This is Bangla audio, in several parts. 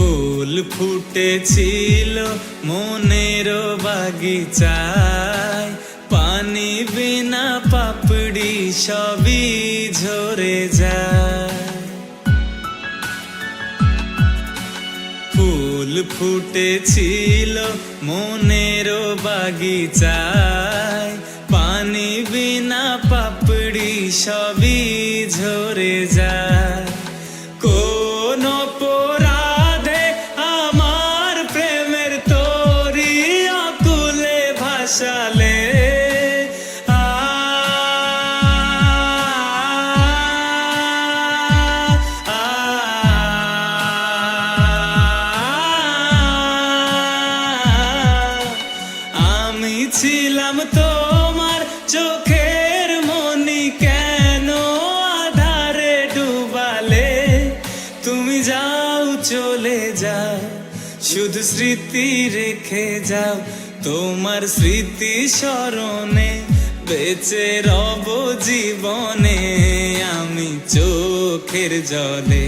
ফুল ফুটেছিল মনের বাগিচায়, পানি বিনা পাপড়ি সবই ঝরে যায়। ফুল ফুটেছিল মনের বাগিচায়, পানি বিনা পাপড়ি সবই ঝরে যায়। কোন অপরাধে আমার প্রেমের তরি আকুলে ভাসালে, আমি ছিলাম তোমার চোখের মনি, কেন আধারে ডুবালে? তুমি যাও চলে যাও, শুধু স্মৃতি রেখে যাও। তোমার স্মৃতি স্মরণে বেঁচে রব জীবনে। আমি চোখের জলে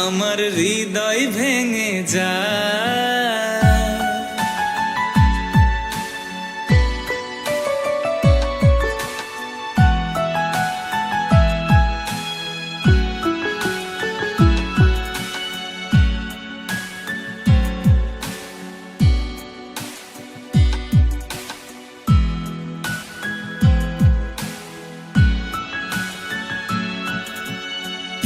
আমার হৃদয় ভেঙে যায়।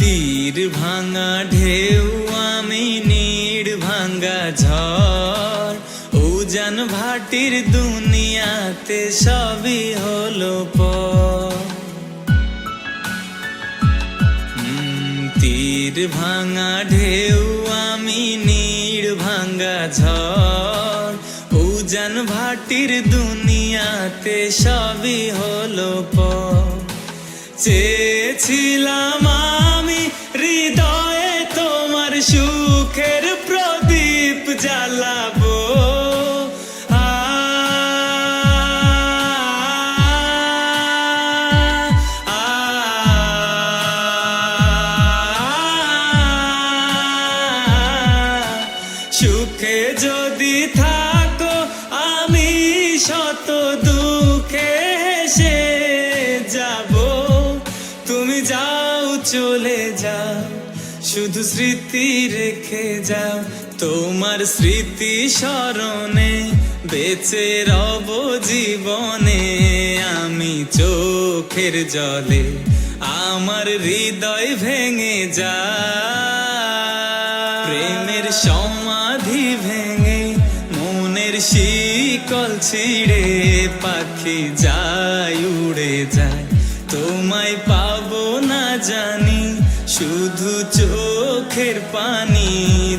তীর ভাঙা ঢেউ আমি, নীড় ভাঙা ঝড়, উজান ভাটির দুনিয়াতে সবই হলো পর। তীর ভাঙা ঢেউ আমি, নীড় ভাঙা ঝড়, উজান ভাটির দুনিয়াতে সবই হলো পর। চেয়েছিলাম আমি হৃদয়ে তোমার সুখের প্রদীপ জ্বালাবো, সুখে যদি থাকো আমি শত দুঃখে হেসে যাব। তুমি যাও চলে যাও, শুধু স্মৃতি রেখে যাও। তোমার স্মৃতি স্মরণে বেঁচে রব জীবনে। আমি চোখের জলে আমার হৃদয় ভেঙে যায়। প্রেমের সমাধি ভেঙে মনের শিকল ছিঁড়ে পাখি যায় উড়ে যায়। তোমায় পাবো না জানি, শুধু চোখের পানি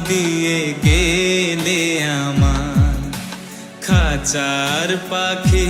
দিয়ে গেলে আমার। খাঁচার পাখি